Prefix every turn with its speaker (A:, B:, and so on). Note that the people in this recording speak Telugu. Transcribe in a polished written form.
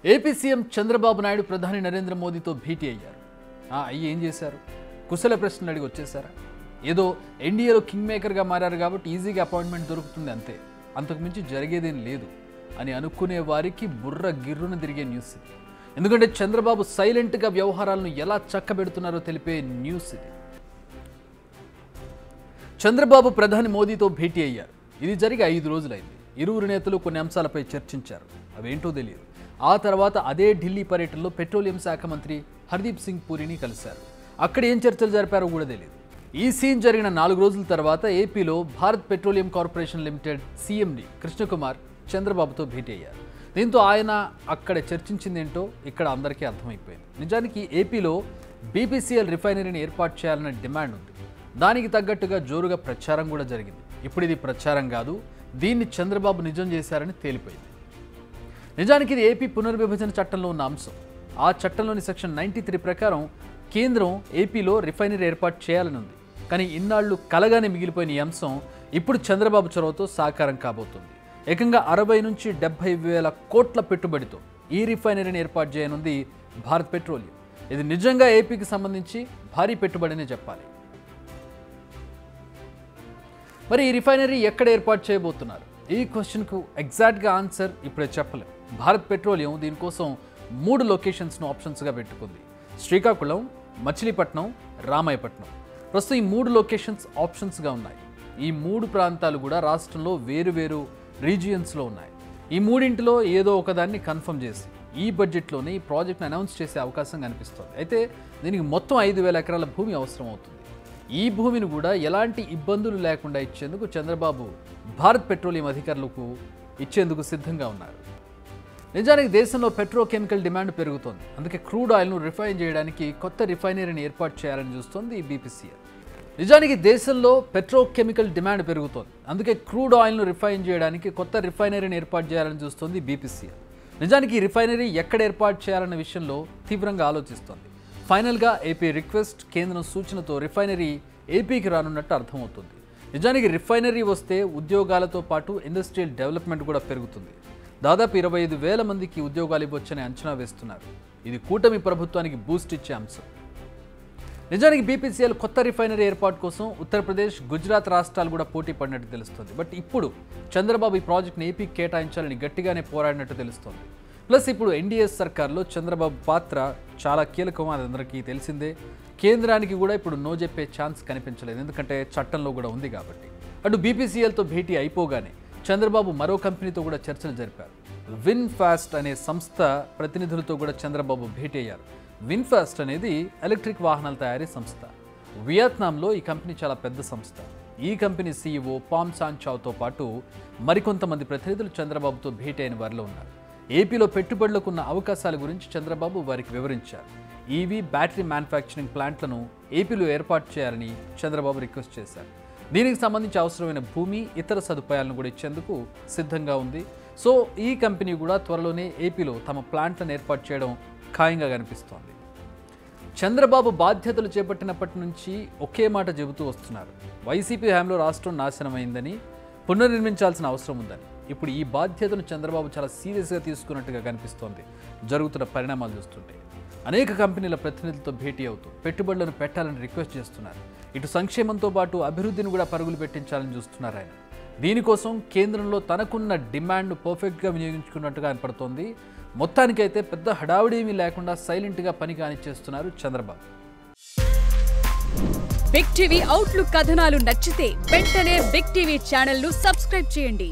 A: ఏపీ సీఎం చంద్రబాబు నాయుడు ప్రధాని నరేంద్ర మోదీతో భేటీ అయ్యారు. అయ్యి ఏం చేశారు? కుశల ప్రశ్నలు అడిగి వచ్చేసారా? ఏదో ఎన్డీఏలో కింగ్ మేకర్గా మారారు కాబట్టి ఈజీగా అపాయింట్మెంట్ దొరుకుతుంది అంతే, అంతకుమించి జరిగేదేం లేదు అని అనుకునే వారికి బుర్ర గిర్రున తిరిగే న్యూస్ ఇది. ఎందుకంటే చంద్రబాబు సైలెంట్గా వ్యవహారాలను ఎలా చక్కబెడుతున్నారో తెలిపే న్యూస్ ఇది. చంద్రబాబు ప్రధాని మోదీతో భేటీ అయ్యారు. ఇది జరిగి 5 రోజులైంది. ఇరువురు నేతలు కొన్ని అంశాలపై చర్చించారు. అవేంటో తెలియదు. ఆ తర్వాత అదే ఢిల్లీ పర్యటనలో పెట్రోలియం శాఖ మంత్రి హర్దీప్ సింగ్ పూరిని కలిశారు. అక్కడ ఏం చర్చలు జరిపారో కూడా తెలియదు. ఈ సీన్ జరిగిన 4 రోజుల తర్వాత ఏపీలో Bharat petroleum corporation limited CMD Krishna Kumar చంద్రబాబుతో భేటీ అయ్యారు. దీంతో ఆయన అక్కడ చర్చించిందేంటో ఇక్కడ అందరికీ అర్థమైపోయింది. నిజానికి ఏపీలో బీపీసీఎల్ రిఫైనరీని ఏర్పాటు చేయాలనే డిమాండ్ ఉంది. దానికి తగ్గట్టుగా జోరుగా ప్రచారం కూడా జరిగింది. ఇప్పుడు ఇది ప్రచారం కాదు, దీన్ని చంద్రబాబు నిజం చేశారని తేలిపోయింది. నిజానికి ఇది ఏపీ పునర్విభజన చట్టంలో ఉన్న అంశం. ఆ చట్టంలోని సెక్షన్ 93 ప్రకారం కేంద్రం ఏపీలో రిఫైనరీ ఏర్పాటు చేయాలని ఉంది. కానీ ఇన్నాళ్లు కలగానే మిగిలిపోయిన ఈ అంశం ఇప్పుడు చంద్రబాబు చొరవతో సాకారం కాబోతుంది. ఏకంగా 60 నుంచి 70 వేల కోట్ల పెట్టుబడితో ఈ రిఫైనరీని ఏర్పాటు చేయనుంది భారత్ పెట్రోలియం. ఇది నిజంగా ఏపీకి సంబంధించి భారీ పెట్టుబడినే చెప్పాలి. మరి ఈ రిఫైనరీ ఎక్కడ ఏర్పాటు చేయబోతున్నారు? ఈ క్వశ్చన్కు ఎగ్జాక్ట్గా ఆన్సర్ ఇప్పుడే చెప్పలేం. భారత్ పెట్రోలియం దీనికోసం 3 లొకేషన్స్ను ఆప్షన్స్గా పెట్టుకుంది. శ్రీకాకుళం, మచిలీపట్నం, రామాయపట్నం. ప్రస్తుతం ఈ 3 లొకేషన్స్ ఆప్షన్స్గా ఉన్నాయి. ఈ 3 ప్రాంతాలు కూడా రాష్ట్రంలో వేరు రీజియన్స్లో ఉన్నాయి. ఈ మూడింటిలో ఏదో ఒకదాన్ని కన్ఫర్మ్ చేసి ఈ బడ్జెట్లోనే ఈ ప్రాజెక్ట్ని అనౌన్స్ చేసే అవకాశం కనిపిస్తుంది. అయితే దీనికి మొత్తం 5,000 ఎకరాల భూమి అవసరం అవుతుంది. ఈ భూమిని కూడా ఎలాంటి ఇబ్బందులు లేకుండా ఇచ్చేందుకు చంద్రబాబు భారత్ పెట్రోలియం అధికారులకు ఇచ్చేందుకు సిద్ధంగా ఉన్నారు. నిజానికి దేశంలో పెట్రోకెమికల్ డిమాండ్ పెరుగుతోంది. అందుకే క్రూడ్ ఆయిల్ను రిఫైన్ చేయడానికి కొత్త రిఫైనరీని ఏర్పాటు చేయాలని చూస్తోంది ఈ బీపీసీఎల్. నిజానికి దేశంలో పెట్రోకెమికల్ డిమాండ్ పెరుగుతోంది. అందుకే క్రూడ్ ఆయిల్ను రిఫైన్ చేయడానికి కొత్త రిఫైనరీని ఏర్పాటు చేయాలని చూస్తోంది బీపీసీఎల్. నిజానికి ఈ రిఫైనరీ ఎక్కడ ఏర్పాటు చేయాలన్న విషయంలో తీవ్రంగా ఆలోచిస్తోంది. ఫైనల్గా ఏపీ రిక్వెస్ట్, కేంద్రం సూచనతో రిఫైనరీ ఏపీకి రానున్నట్టు అర్థమవుతుంది. నిజానికి రిఫైనరీ వస్తే ఉద్యోగాలతో పాటు ఇండస్ట్రియల్ డెవలప్మెంట్ కూడా పెరుగుతుంది. దాదాపు 25,000 మందికి ఉద్యోగాలు ఇవ్వొచ్చని అంచనా వేస్తున్నారు. ఇది కూటమి ప్రభుత్వానికి బూస్ట్ ఇచ్చే అంశం. నిజానికి బీపీసీఎల్ కొత్త రిఫైనరీ ఏర్పాటు కోసం ఉత్తరప్రదేశ్, గుజరాత్ రాష్ట్రాలు కూడా పోటీ పడినట్టు తెలుస్తుంది. బట్ ఇప్పుడు చంద్రబాబు ఈ ప్రాజెక్ట్ని ఏపీకి కేటాయించాలని గట్టిగానే పోరాడినట్టు తెలుస్తోంది. ప్లస్ ఇప్పుడు ఎన్డీఏ సర్కార్లో చంద్రబాబు పాత్ర చాలా కీలకం, అది అందరికీ తెలిసిందే. కేంద్రానికి కూడా ఇప్పుడు నో చెప్పే ఛాన్స్ కనిపించలేదు, ఎందుకంటే చట్టంలో కూడా ఉంది కాబట్టి. అటు బీపీసీఎల్తో భేటీ అయిపోగానే చంద్రబాబు మరో కంపెనీతో కూడా చర్చలు జరిపారు. విన్ఫాస్ట్ అనే సంస్థ ప్రతినిధులతో కూడా చంద్రబాబు భేటీ అయ్యారు. విన్ఫాస్ట్ అనేది ఎలక్ట్రిక్ వాహనాల తయారీ సంస్థ. వియత్నాంలో ఈ కంపెనీ చాలా పెద్ద సంస్థ. ఈ కంపెనీ సీఈఓ పామ్ సాంచావ్తో పాటు మరికొంతమంది ప్రతినిధులు చంద్రబాబుతో భేటీ అయిన వారిలో ఉన్నారు. ఏపీలో పెట్టుబడులకు ఉన్న అవకాశాల గురించి చంద్రబాబు వారికి వివరించారు. ఈవీ, బ్యాటరీ మ్యానుఫ్యాక్చరింగ్ ప్లాంట్లను ఏపీలో ఏర్పాటు చేయాలని చంద్రబాబు రిక్వెస్ట్ చేశారు. దీనికి సంబంధించి అవసరమైన భూమి, ఇతర సదుపాయాలను కూడా ఇచ్చేందుకు సిద్ధంగా ఉంది. సో ఈ కంపెనీ కూడా త్వరలోనే ఏపీలో తమ ప్లాంట్లను ఏర్పాటు చేయడం ఖాయంగా కనిపిస్తోంది. చంద్రబాబు బాధ్యతలు చేపట్టినప్పటి నుంచి ఒకే మాట చెబుతూ వస్తున్నారు. వైసీపీ హయాంలో రాష్ట్రం నాశనమైందని, పునర్నిర్మించాల్సిన అవసరం ఉందని. ఇప్పుడు ఈ బాధ్యతను చంద్రబాబు చాలా సీరియస్గా తీసుకున్నట్టుగా కనిపిస్తోంది జరుగుతున్న పరిణామాలు చూస్తుంటే. అనేక కంపెనీల ప్రతినిధులతో భేటీ అవుతూ పెట్టుబడులను పెట్టాలని రిక్వెస్ట్ చేస్తున్నారు. ఇటు సంక్షేమంతో పాటు అభివృద్ధిని కూడా పరుగులు పెట్టించాలని చూస్తున్నారు ఆయన. దీనికోసం కేంద్రంలో తనకున్న డిమాండ్ను పర్ఫెక్ట్గా వినియోగించుకున్నట్టుగా కనపడుతోంది. మొత్తానికైతే పెద్ద హడావుడేమీ లేకుండా సైలెంట్గా పని కానిచ్చేస్తున్నారు చంద్రబాబు.
B: బిగ్ టీవీ అవుట్లుక్ కథనాలు నచ్చితే వెంటనే బిగ్ టీవీ ఛానల్ను సబ్స్క్రైబ్ చేయండి.